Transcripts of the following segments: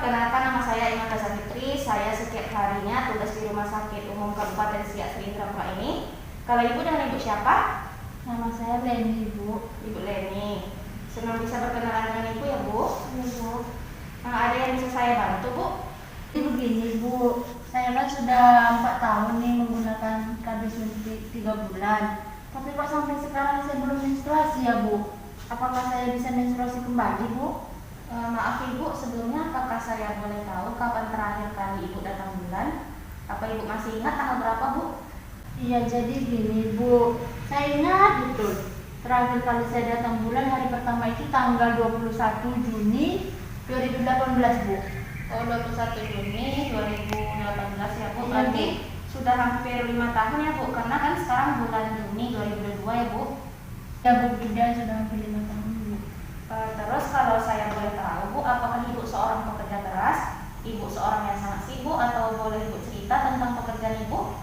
perkenalkan, nama saya Iman Rasa Fitri. Saya setiap harinya tugas di Rumah Sakit Umum Kabupaten Siak Sri Indrapura ini. Kalau Ibu dengan Ibu siapa? Nama saya Leni, Bu. Ibu Leni. Senang bisa berkenalan dengan Ibu ya, Bu? Iya, Bu. Ada yang bisa saya bantu, Bu? Ini begini, Bu. Saya kan sudah 4 tahun nih menggunakan KB suntik 3 bulan. Tapi kok sampai sekarang saya belum menstruasi ya, Bu? Apakah saya bisa menstruasi kembali, Bu? Maaf Ibu, sebelumnya apakah saya boleh tahu kapan terakhir kali Ibu datang bulan? Apa Ibu masih ingat tanggal berapa, Bu? Iya, jadi gini, Bu. Saya ingat betul. Terakhir kali saya datang bulan hari pertama itu tanggal 21 Juni 2018, Bu. Oh, 21 Juni 2018 ya, Bu. Iya, Berarti Bu. sudah hampir 5 tahun ya, Bu? Karena kan sekarang bulan Juni 2022 ya, Bu? Ya, Bu, sudah hampir 5 tahun, Bu. Terus kalau saya boleh tahu, Bu, apakah Ibu seorang pekerja keras? Ibu seorang yang sangat sibuk, atau boleh Ibu cerita tentang pekerjaan Ibu?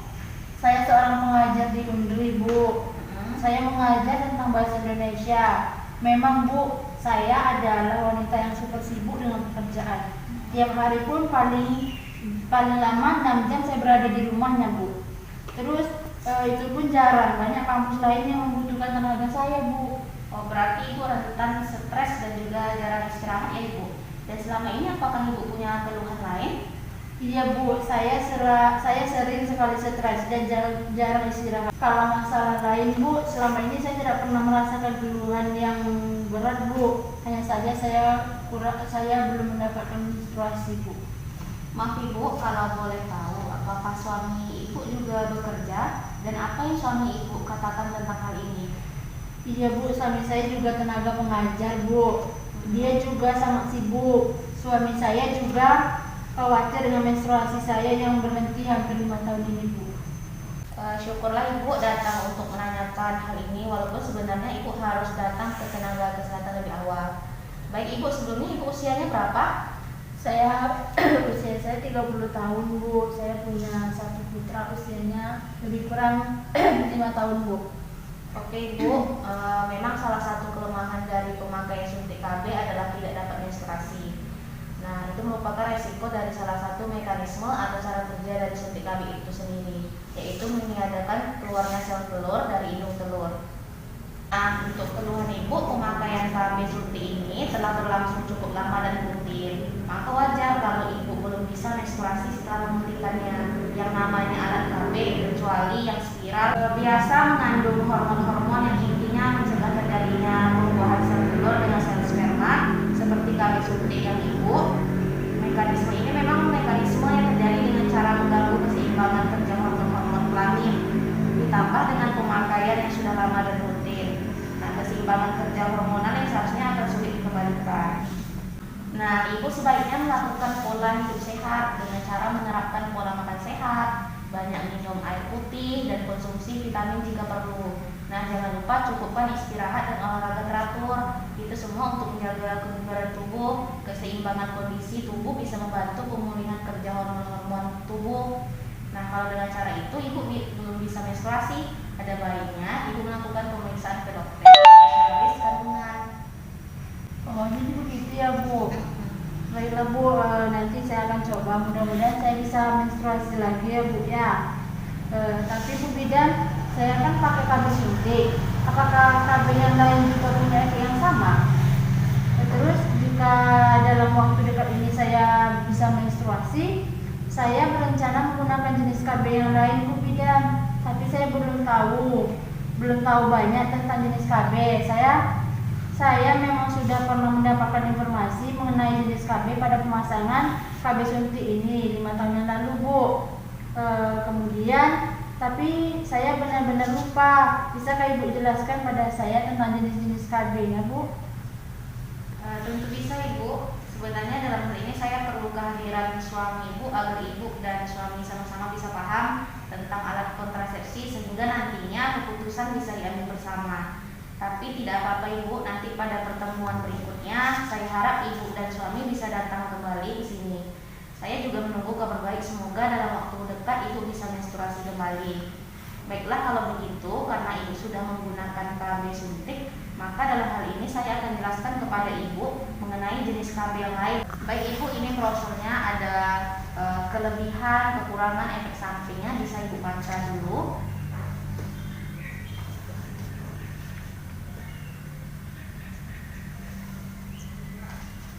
Saya seorang pengajar di Undri, Bu. Saya mengajar tentang bahasa Indonesia. Memang, Bu, saya adalah wanita yang super sibuk dengan pekerjaan. Tiap hari pun paling lama 6 jam saya berada di rumahnya, Bu. Terus itu pun jarang, banyak kampus lain yang membutuhkan tenaga saya, Bu. Oh, berarti Ibu rentan stres dan juga jarang istirahat ya, Ibu? Dan selama ini apakah Ibu punya keluhan lain? Iya, Bu, saya sering sekali stres dan jarang istirahat. Kalau masalah lain, Bu, selama ini saya tidak pernah merasakan keluhan yang berat, Bu. Hanya saja saya belum mendapatkan menstruasi, Bu. Maaf Ibu, kalau boleh tahu, apakah suami Ibu juga bekerja? Dan apa yang suami Ibu katakan tentang hal ini? Iya, Bu, suami saya juga tenaga pengajar, Bu. Dia juga sangat sibuk. Suami saya juga khawatir dengan menstruasi saya yang berhenti hampir 5 tahun ini, Bu. Syukurlah Ibu datang untuk menanyakan hal ini, walaupun sebenarnya Ibu harus datang ke tenaga kesehatan lebih awal. Baik Ibu, sebelumnya Ibu usianya berapa? Usia saya 30 tahun, Bu. Saya punya satu putra, usianya lebih kurang 5 tahun, Bu. Oke Ibu, memang salah satu kelemahan dari pemakaian suntik KB adalah tidak dapat menstruasi. Nah, itu merupakan resiko dari salah satu mekanisme atau cara kerja dari suntik KB itu sendiri, yaitu meniadakan keluarnya sel telur dari indung telur. Nah, untuk keluhan Ibu, pemakaian KB suntik ini telah berlangsung cukup lama dan rutin. Maka wajar kalau Ibu belum bisa menstruasi setelah membelikannya. Yang namanya alat KB, kecuali yang spiral, biasa mengandung hormon-hormon yang intinya mencegah terjadinya pembuahan sel telur dengan sel sperma, seperti KB suntik yang Ibu. Mekanisme ini memang mekanisme yang terjadi dengan cara mengganggu keseimbangan kerja hormon-hormon kelamin, ditambah dengan pemakaian yang sudah lama dan rutin. Nah, keseimbangan kerja hormonal yang seharusnya akan sulit dikembalikan. Nah, Ibu sebaiknya melakukan pola hidup sehat dengan cara menerapkan pola makan sehat, banyak minum air putih, dan konsumsi vitamin jika perlu. Nah, jangan lupa cukupkan istirahat dan olahraga teratur. Itu semua untuk menjaga kebugaran tubuh, keseimbangan kondisi tubuh, bisa membantu pemulihan kerja hormon-hormon tubuh. Nah, kalau dengan cara itu Ibu belum bisa menstruasi, ada baiknya Ibu melakukan pemeriksaan ke dokter spesialis kandungan. Oh, jadi begitu ya, Bu. Baiklah, Bu, nanti saya akan coba. Mudah-mudahan saya bisa menstruasi lagi ya, Bu ya. Tapi Bu Bidan, saya kan pakai KB suntik. Apakah KB yang lain juga punya efek yang sama? Terus jika dalam waktu dekat ini saya bisa menstruasi, saya berencana menggunakan jenis KB yang lain, Bu Bidan. Tapi saya belum tahu banyak tentang jenis KB. Saya memang sudah pernah mendapatkan informasi mengenai jenis KB pada pemasangan KB suntik ini 5 tahun yang lalu, Bu. Kemudian, tapi saya benar-benar lupa. Bisakah Ibu jelaskan pada saya tentang jenis-jenis KB-nya, Bu? Tentu bisa Ibu. Sebenarnya dalam hal ini saya perlu kehadiran suami Ibu agar Ibu dan suami sama-sama bisa paham tentang alat kontrasepsi sehingga nantinya keputusan bisa diambil bersama. Tapi tidak apa-apa Ibu, nanti pada pertemuan berikutnya saya harap Ibu dan suami bisa datang kembali ke sini. Saya juga menunggu kabar baik, semoga dalam waktu dekat Ibu bisa menstruasi kembali. Baiklah, kalau begitu, karena Ibu sudah menggunakan KB suntik, maka dalam hal ini saya akan jelaskan kepada Ibu mengenai mengenai jenis KB yang lain. Baik Ibu, ini brosurnya ada kelebihan, kekurangan, efek sampingnya, bisa Ibu baca dulu.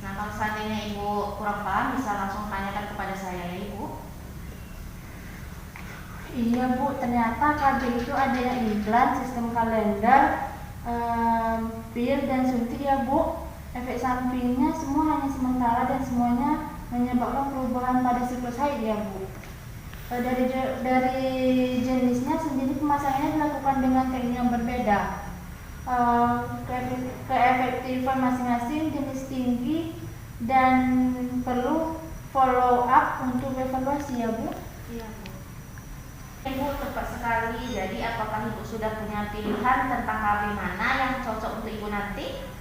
Nah, kalau seandainya Ibu kurang paham bisa langsung tanyakan kepada saya ya Ibu. Iya Bu, ternyata KB itu ada yang implan, sistem kalender, pil dan suntik ya Bu. Efek sampingnya semua hanya sementara dan semuanya menyebabkan perubahan pada siklus haid ya Bu. Dari jenisnya sendiri pemasangannya dilakukan dengan teknik yang berbeda. Keefektifan masing-masing jenis tinggi dan perlu follow up untuk evaluasi ya Bu. Iya Bu. Ibu tepat sekali. Jadi apakah Ibu sudah punya pilihan tentang KB mana yang cocok untuk Ibu nanti?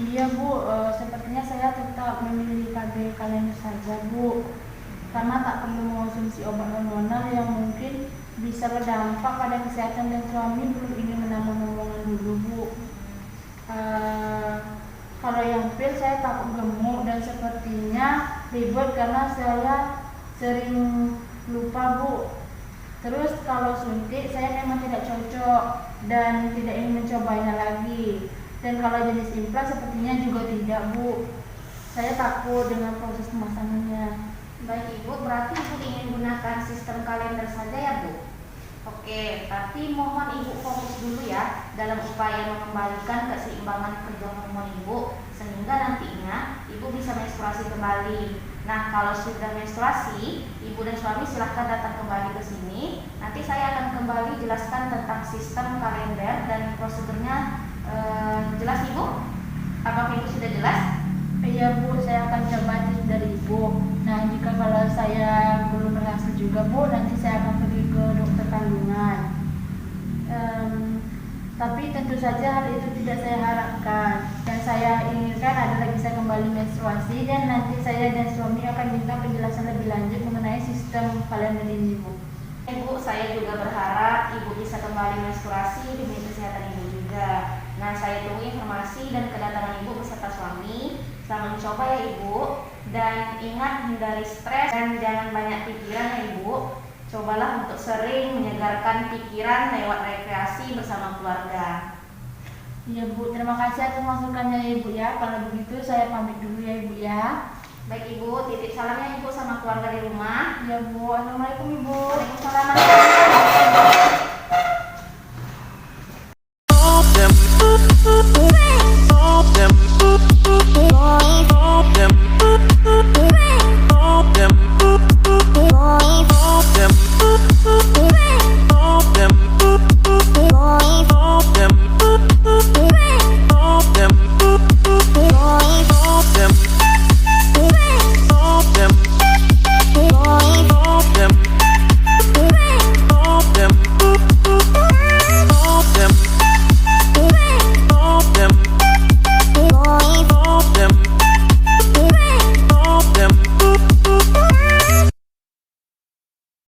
Iya Bu, sepertinya saya tetap memilih KB kalender saja Bu, karena tak perlu mengonsumsi obat hormonal yang mungkin bisa berdampak pada kesehatan dan suami belum ingin menambah momongan dulu Bu. Kalau yang pil saya takut gemuk dan sepertinya ribet karena saya sering lupa Bu. Terus kalau suntik saya memang tidak cocok dan tidak ingin mencobanya lagi. Dan kalau jenis implan sepertinya juga tidak Bu. Saya takut dengan proses pemasangannya. Baik Ibu, berarti Ibu ingin gunakan sistem kalender saja ya Bu? Oke, tapi mohon Ibu fokus dulu ya dalam upaya mengembalikan keseimbangan kerja hormon Ibu, sehingga nantinya Ibu bisa menstruasi kembali. Nah, kalau sudah menstruasi, Ibu dan suami silahkan datang kembali ke sini. Nanti saya akan kembali jelaskan tentang sistem kalender dan prosedurnya. Jelas Ibu? Apakah Ibu sudah jelas? Iya Bu, saya akan coba tips dari Ibu. Nah, jika kalau saya belum berhasil juga Bu, nanti saya akan pergi ke dokter kandungan. Tapi tentu saja hal itu tidak saya harapkan. Yang saya inginkan adalah bisa kembali menstruasi dan nanti saya dan suami akan minta penjelasan lebih lanjut mengenai sistem kalender ini Bu. Ibu, saya juga berharap Ibu bisa kembali menstruasi demi kesehatan Ibu juga. Nah, saya tunggu informasi dan kedatangan Ibu beserta suami. Selamat mencoba ya Ibu. Dan ingat hindari stres dan jangan banyak pikiran ya Ibu. Cobalah untuk sering menyegarkan pikiran lewat rekreasi bersama keluarga. Iya Bu, terima kasih atas masukannya ya Ibu ya. Kalau begitu saya pamit dulu ya Ibu ya. Baik Ibu, titip salamnya Ibu sama keluarga di rumah. Ya Bu, assalamualaikum Ibu. Waalaikumsalam.